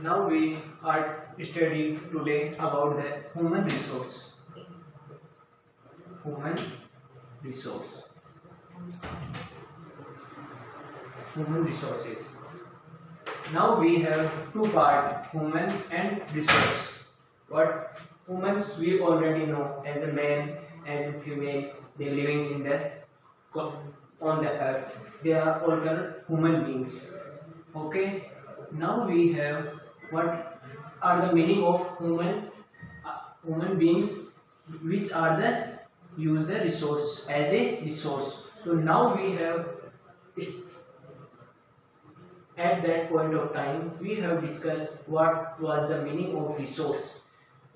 Now we are studying today about the human resource. Human resource. Human resources. Now we have two parts, human and resource. What humans we already know as a man and female, they living in the on the earth. They are all called human beings. Okay. Now we have what are the meaning of human beings, which are the use the resource as a resource. So now we have at that point of time we have discussed what was the meaning of resource,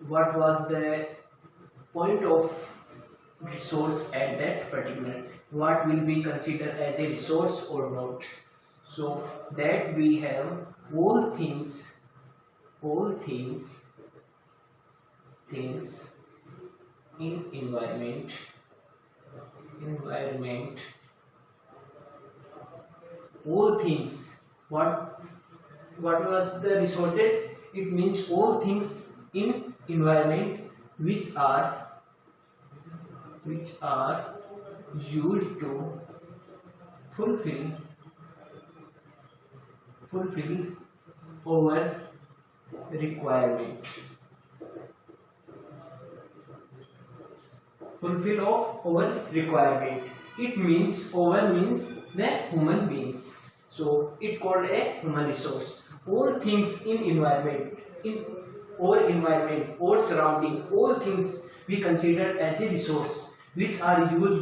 what was the point of resource at that particular, what will be considered as a resource or not. So that we have all things in environment, all things. What was the resources? It means all things in environment which are used to fulfill our requirement. Fulfill of our requirement. It means our means the human beings. So it called a human resource. All things in environment, in our environment, our surrounding, all things we consider as a resource which are used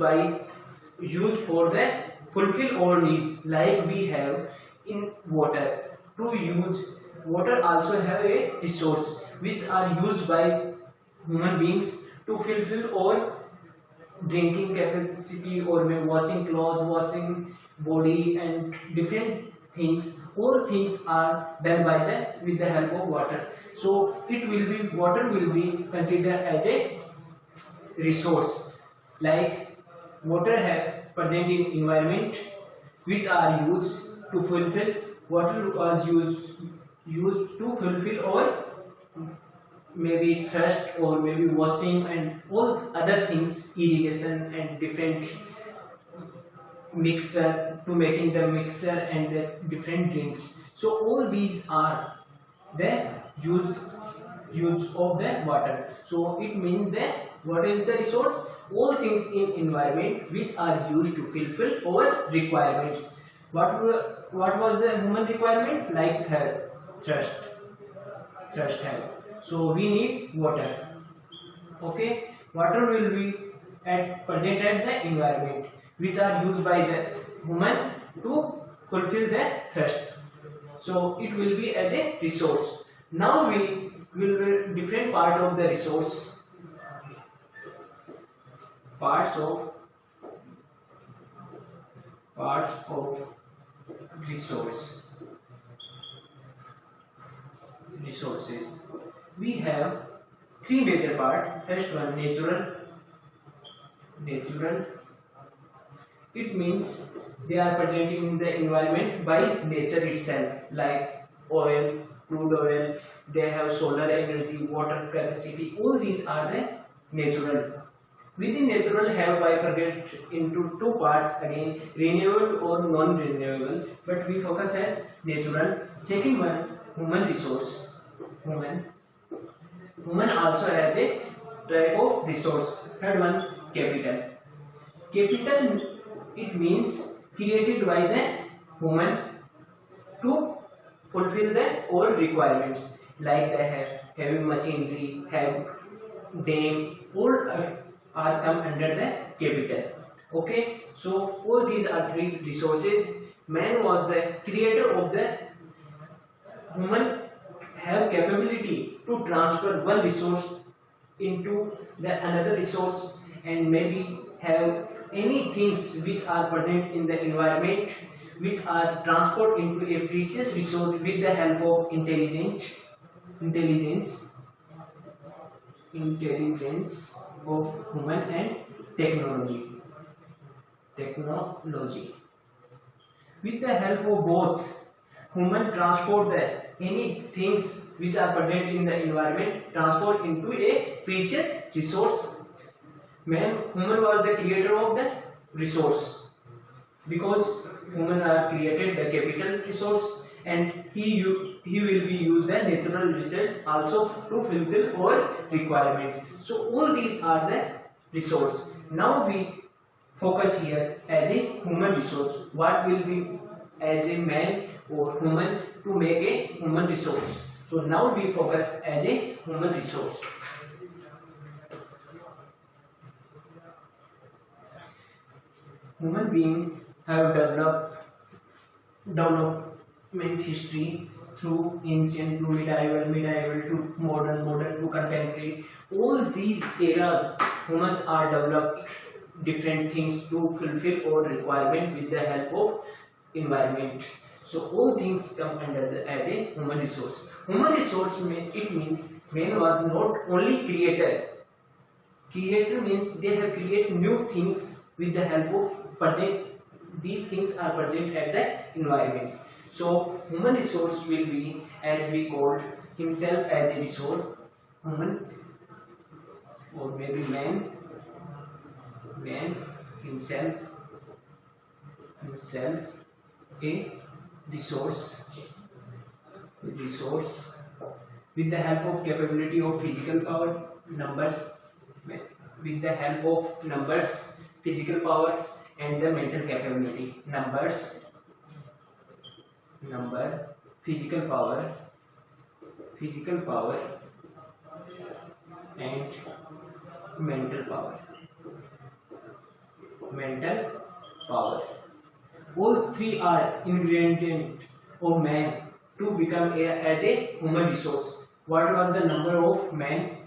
for the fulfill our need. Like we have in water. To use water also have a resource which are used by human beings to fulfill our drinking capacity or washing clothes, washing body and different things. All things are done by with the help of water. So water will be considered as a resource. Like water have present in environment which are used to fulfill. Water was used to fulfill our maybe thirst or maybe washing and all other things, irrigation and different mixer, to making the mixer and the different drinks. So all these are the use of the water. So it means that what is the resource? All things in environment which are used to fulfill our requirements. What was the human requirement? Like thirst have. So we need water. Okay, water will be present at the environment which are used by the human to fulfill the thirst. So it will be as a resource. Now we will different part of the resource. Parts of resources. We have three major parts. First one, natural. It means they are present in the environment by nature itself, like oil, crude oil. They have solar energy, water capacity. All these are the natural. Within natural have bifurcated into two parts again, renewable or non-renewable. But we focus on natural. Second one, human resource. Human also has a type of resource. Third one, capital. Capital, it means created by the human to fulfill the all requirements. Like they have heavy machinery, have dam, all are come under the capital. Okay, so all these are three resources. Man was the creator of the human, have capability to transfer one resource into the another resource, and maybe have any things which are present in the environment which are transferred into a precious resource with the help of intelligence of human and technology. With the help of both, human transport the any things which are present in the environment transformed into a precious resource. Human was the creator of the resource, because human are created the capital resource, and he will be used the natural resource also to fulfill all requirements. So all these are the resource. Now we focus here as a human resource. What will be as a man or human to make a human resource? So now we focus as a human resource. Human beings have development history through ancient to medieval to modern to contemporary. All these eras, humans are developed different things to fulfill all requirement with the help of environment. So all things come under as a human resource. Human resource it means man was not only creator. Creator means they have created new things with the help of present. These things are present at the environment. So human resource will be, as we called himself as a resource, human, or maybe man himself a resource with the help of capability of physical power, numbers, with the help of numbers, physical power, and the mental capability. Physical power, and mental power. All three are ingredient of man to become as a human resource. What was the number of man?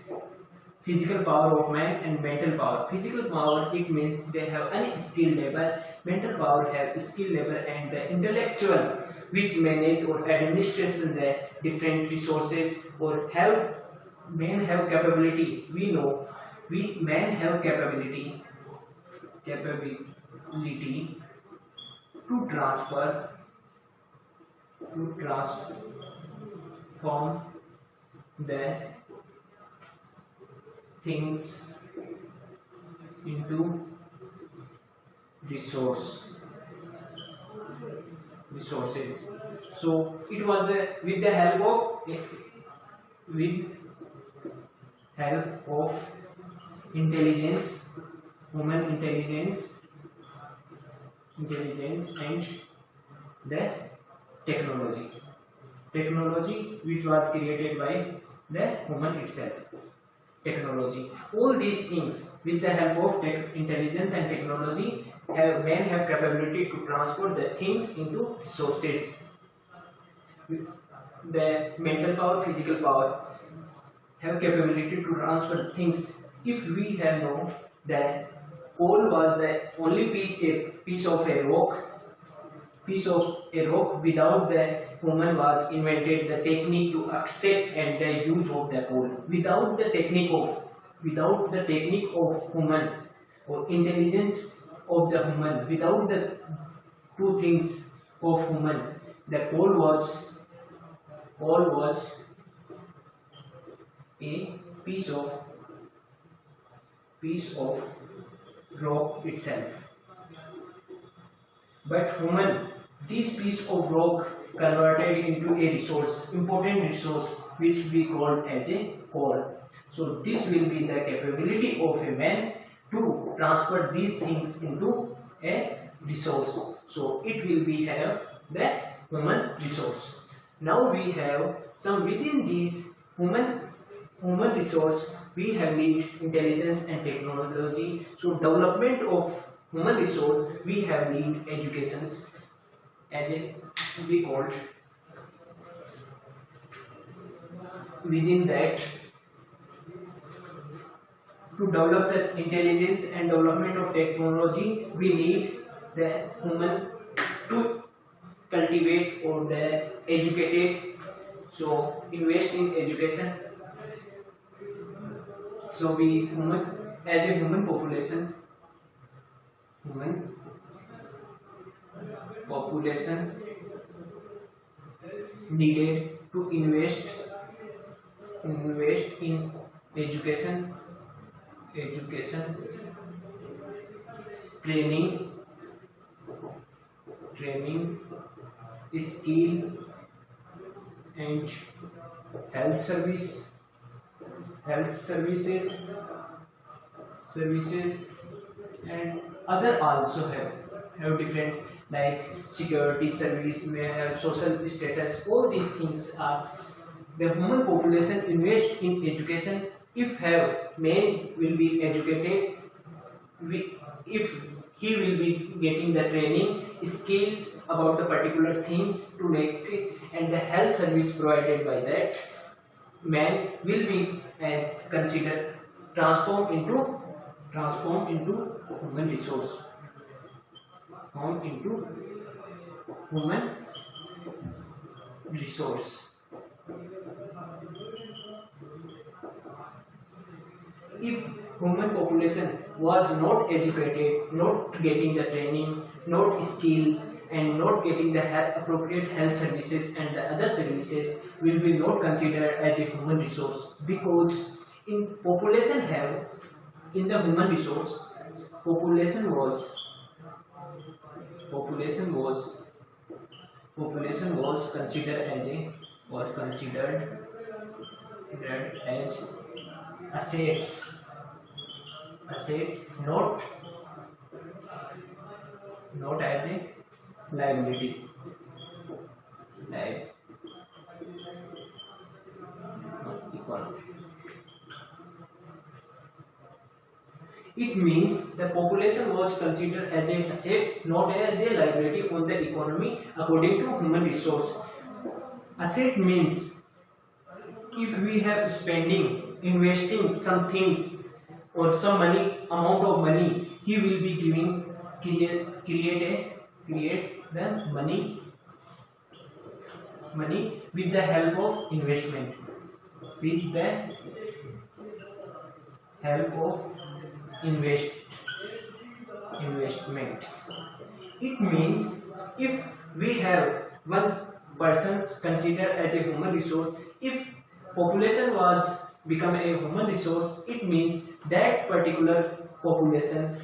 Physical power of man and mental power. Physical power, it means they have unskilled labor. Mental power have skilled labor, and the intellectual which manage or administration the different resources, or men have capability. We know men have capability to transform the things into resources. So it was with the help of intelligence, human intelligence and the technology which was created by the human itself. Technology, all these things with the help of intelligence and technology, men have capability to transport the things into resources. The mental power, physical power have capability to transfer things. If we have known that coal was the only piece of a rock without the human was invented the technique to extract and the use of the coal. Without the technique of human or intelligence of the human, without the two things of human, the coal was a piece of rock itself. But human, this piece of rock converted into a resource, important resource, which we call as a coal. So this will be the capability of a man to transfer these things into a resource. So it will be have the human resource. Now we have some within these human resource, we have need intelligence and technology. So development of human resource, we have need educations as a we called. Within that, to develop the intelligence and development of technology, we need the human to cultivate or the educated. So invest in education. So we human as a human population needed to to invest in education, training, skill and health services, and other also have different, like security service, may have social status. All these things are the human population invest in education. If have man will be educated, if he will be getting the training skill about the particular things to make it, and the health service provided by that man will be considered transformed into human resource, transformed into human resource. If human population was not educated, not getting the training, not skill, and not getting the appropriate health services and the other services, will be not considered as a human resource, because in population have in the human resource, population was considered as assets, not as a liability, like not equal. It means the population was considered as an asset, not as a liability on the economy according to human resource. Asset means if we have investing some things or some amount of money, he will be create the money with the help of investment, with the help of investment. It means if we have one person considered as a human resource, if population was become a human resource, it means that particular population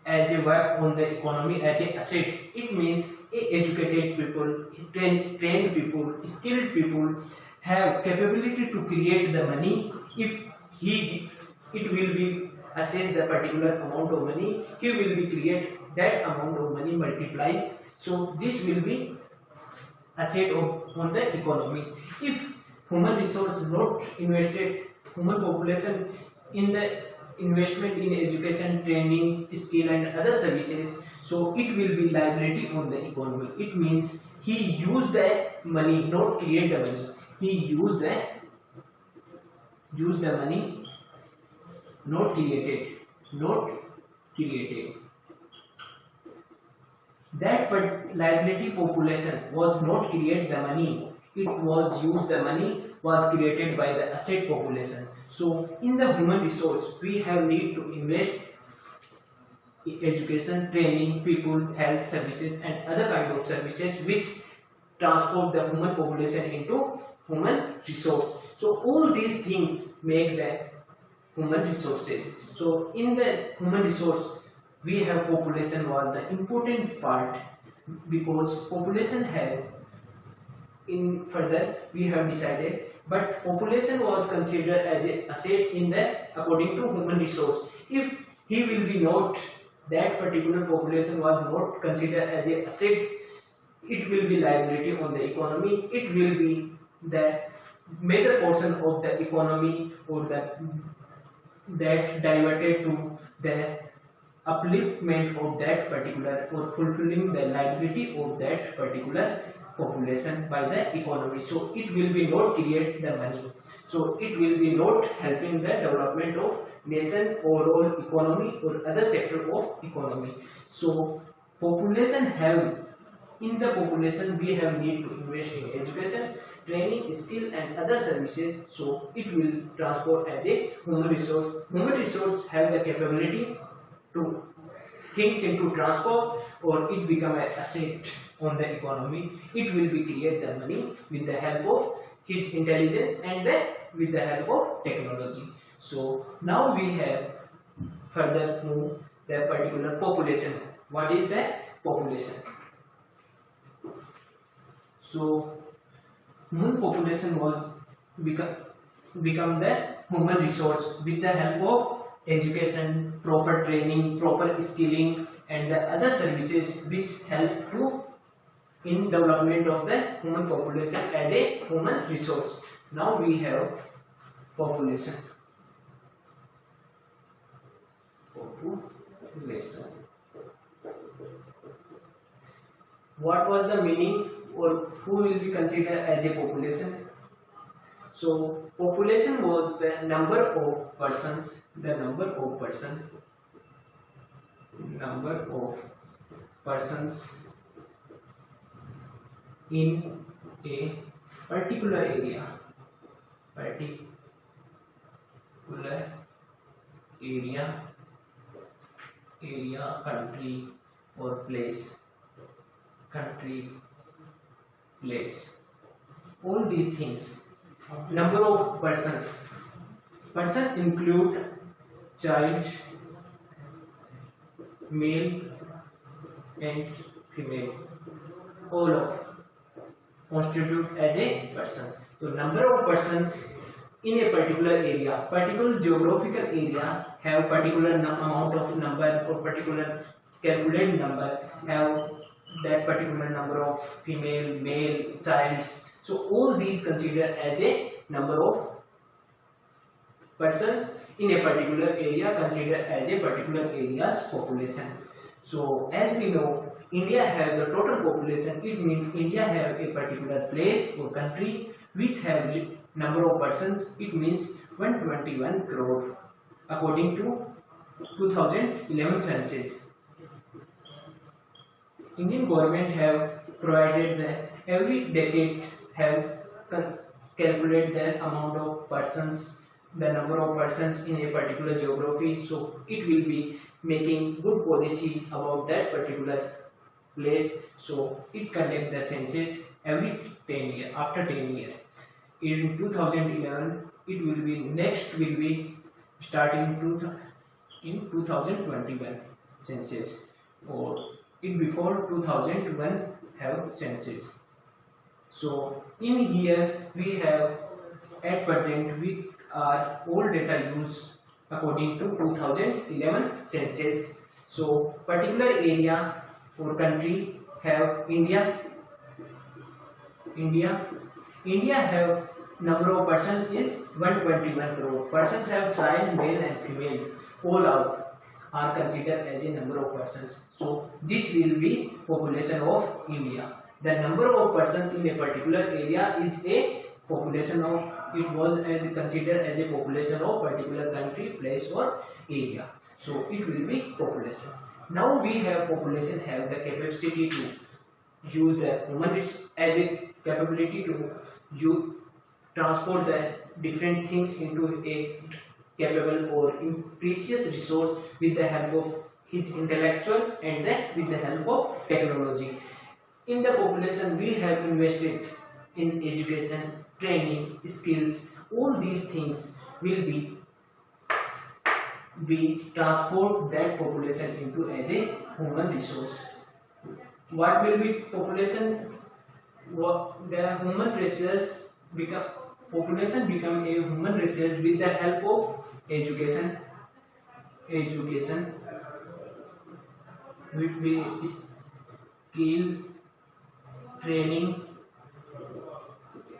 as a work on the economy as a assets. It means educated people, trained people, skilled people have capability to create the money. If it will be assess the particular amount of money, he will be create that amount of money multiply. So this will be asset on the economy. If human resource not invested, human population in the investment in education, training, skill and other services, so it will be liability on the economy. It means he use the money, not create the money. He use the money, not created. That but liability population was not create the money, it was used the money was created by the asset population. So in the human resource we have need to invest in education, training, people, health services and other kind of services which transport the human population into human resource. So all these things make the human resources. So in the human resource we have population was the important part, because population have in further we have decided, but population was considered as a asset in the according to human resource. If he will be not, that particular population was not considered as a asset, it will be liability on the economy. It will be the major portion of the economy or that diverted to the upliftment of that particular or fulfilling the liability of that particular population by the economy. So it will be not create the money, so it will be not helping the development of nation overall economy or other sector of economy. So population have, in the population we have need to invest in education, training, skill and other services, so it will transport as a human resource. Human resource have the capability to things into transport or it become an asset on the economy, it will be create the money with the help of his intelligence and then with the help of technology. So now we have further move the particular population. What is the population? So human population was become the human resource with the help of education, proper training, proper skilling and the other services which help to in development of the human population as a human resource. Now we have population. Population. What was the meaning or who will be considered as a population? So population was the number of persons, number of persons in a particular area, country or place, all these things. Number of persons. Person include child, male and female. All of constitute as a person. So number of persons in a particular area, particular geographical area have particular amount of number or particular calculated number have that particular number of female, male, childs. So all these considered as a number of persons in a particular area considered as a particular area's population. So as we know, India have the total population. It means India have a particular place or country which have number of persons. It means 121 crore according to 2011 census. Indian government have provided that every decade have calculate the amount of persons, the number of persons in a particular geography. So it will be making good policy about that particular place. So it conduct the census every 10 years. After 10 years, in 2011, it will be next will be starting in 2021 census or in before 2001 have census. So in here we have at present we are all data used according to 2011 census. So particular area or country have India have number of persons in 121 crore. Persons have child, male and female. All out are considered as a number of persons. So this will be population of India. The number of persons in a particular area is a population of, it was as considered as a population of particular country, place or area. So it will be population. Now we have population have the capacity to use the human as a capability to use, transport the different things into a capable or precious resource with the help of his intellectual and then with the help of technology. In the population we have invested in education, training, skills. All these things will be transport that population into as a human resource. What will be population? The human resource become population become a human resource with the help of education will be skill, training,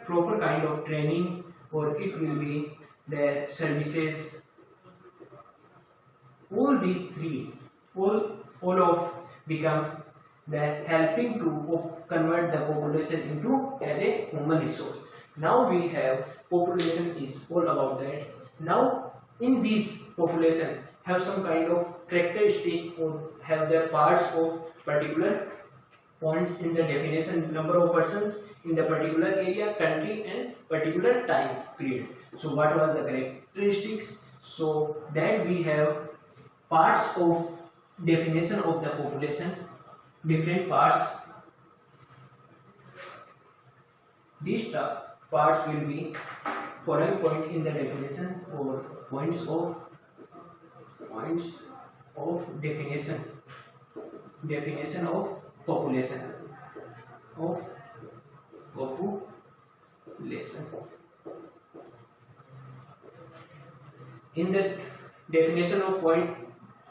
proper kind of training, or it will be the services. All these three, all of become the helping to convert the population into as a human resource. Now we have population is all about that. Now in this population have some kind of characteristic or have the parts of particular points in the definition, number of persons in the particular area, country and particular time period. So what was the characteristics? So that we have parts of definition of the population, different parts. These parts will be following point in the definition or points of definition of population In the definition of point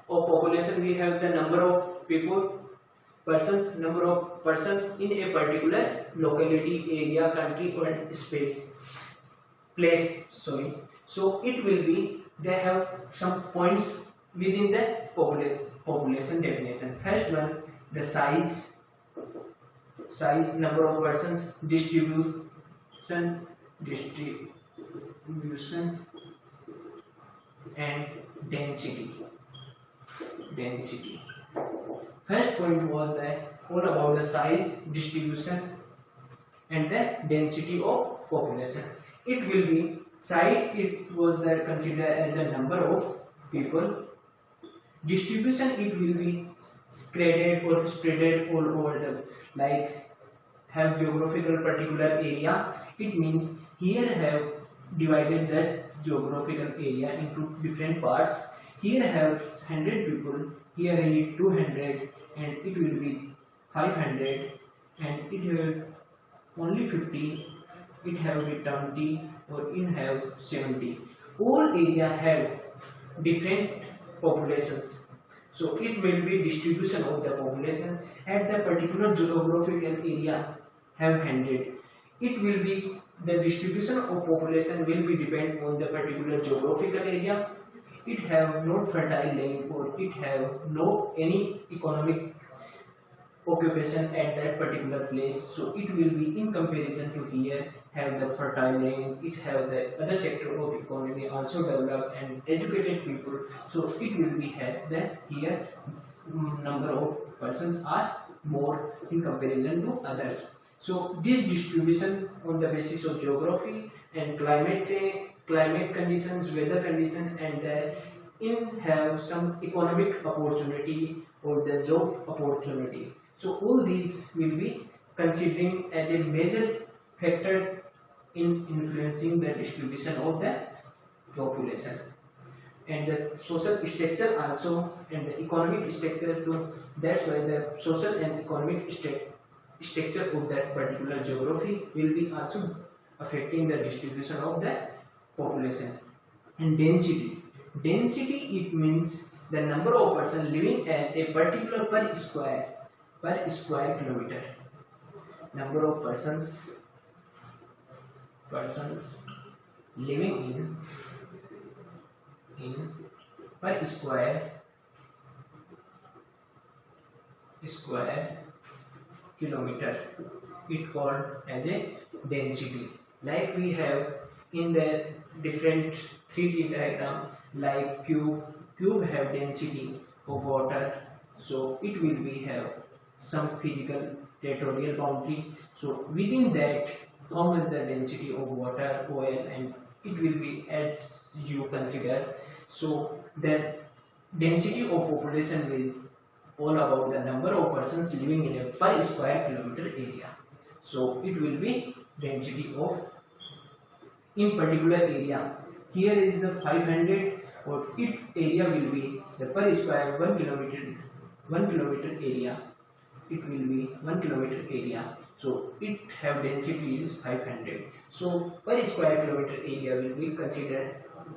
of population, we have the number of people, number of persons in a particular locality, area, country, or place. Sorry. So it will be, they have some points within the population definition. First one, the size, number of persons, distribution, and density. First point was that all about the size, distribution, and the density of population. It will be size. It was that considered as the number of people. Distribution, it will be spread all over the, like, have geographical particular area. It means here have divided that geographical area into different parts. Here have 100 people, here is 200, and it will be 500, and it have only 50, it have 20, or in have 70. All area have different populations. So it will be distribution of the population at the particular geographical area have 100. It will be the distribution of population will be depend on the particular geographical area. It have no fertile land, or it have no any economic occupation at that particular place. So it will be in comparison to here have the fertile land, it have the other sector of economy also developed and educated people. So it will be have that here number of persons are more in comparison to others. So this distribution on the basis of geography and climate change, climate conditions, weather conditions, and in have some economic opportunity or the job opportunity. So all these will be considering as a major factor in influencing the distribution of the population. And the social structure also, and the economic structure too. That's why the social and economic structure of that particular geography will be also affecting the distribution of the population. And density, it means the number of persons living at a particular per square kilometer. Number of persons living in per square kilometer, it called as a density. Like we have in the different 3D diagram, like cube have density of water, so it will be have some physical territorial boundary. So within that, how much the density of water, oil, and it will be as you consider. So the density of population is all about the number of persons living in a per square kilometer area. So it will be density of in particular area. Here is the 500, or its area will be the per square 1 kilometer area. It will be 1 kilometer area. So it have density is 500. So per square kilometer area will be considered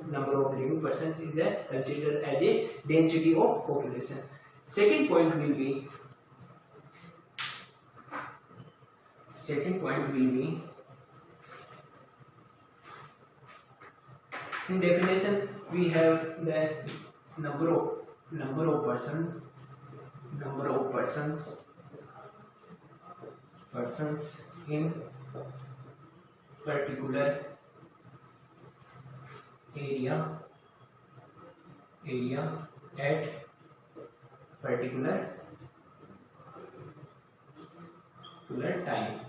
number of living persons is considered as a density of population. Second point will be in definition we have the number of persons in particular area at particular time.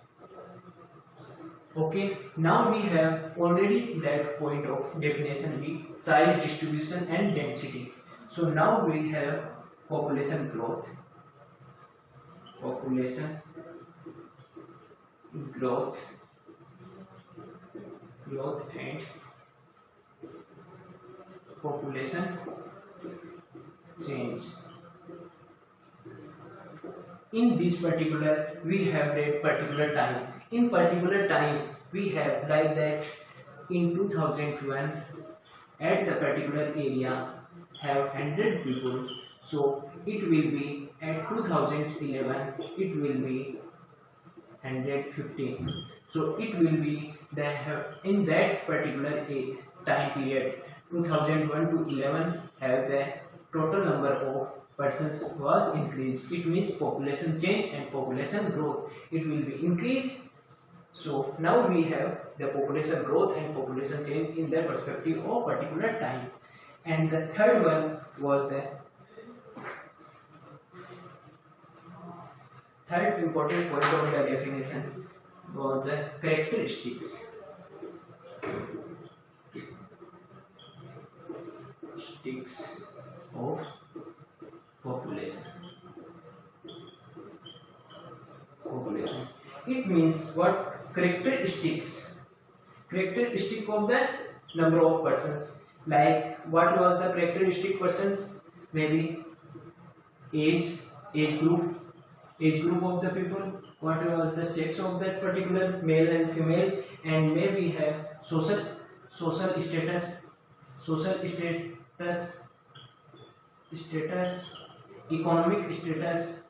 Okay, now we have already that point of definition, size, distribution, and density. So now we have population growth, population growth, and population change. In this particular, we have a particular time. In particular time, we have like that in 2012 at the particular area have 100 people, so it will be at 2011 it will be 115. So it will be they have in that particular time period 2001 to 11 have the total number of persons was increased. It means population change and population growth, it will be increased. So now we have the population growth and population change in the perspective of particular time. And the third one was the third important point of the definition was the characteristics. Of population. It means what characteristics of the number of persons. Like what was the characteristic persons? Maybe age group of the people. What was the sex of that particular male and female, and maybe have social status, economic status.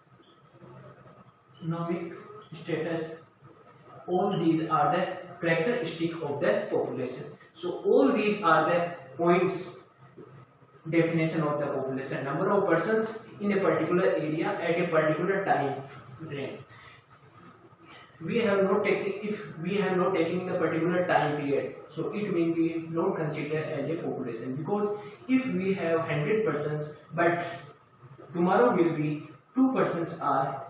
All these are the characteristics of the population. So all these are the points, definition of the population, number of persons in a particular area at a particular time frame. We have not taken, if we have not taken the particular time period, so it will be not considered as a population, because if we have 100 persons but tomorrow will be 2 persons are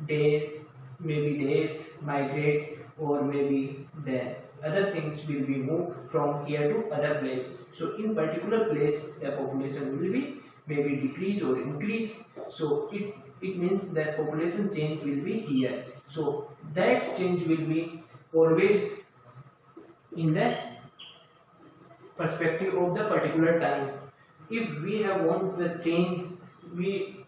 dead, maybe death, migrate, or maybe the other things will be moved from here to other place. So in particular place the population will be maybe decrease or increase. So it means that population change will be here. So that change will be always in the perspective of the particular time. If we have want the change, we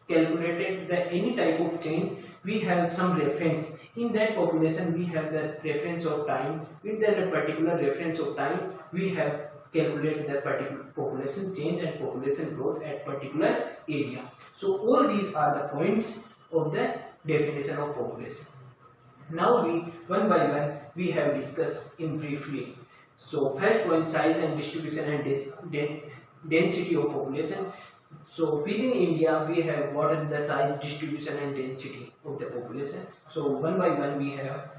calculated the any type of change, we have some reference. In that population we have the reference of time. With that particular reference of time, we have calculated the particular population change and population growth at particular area. So all these are the points of the definition of population. Now we one by one we have discussed in briefly. So first one, size and distribution and density of population. So within India we have what is the size, distribution and density of the population. So one by one we have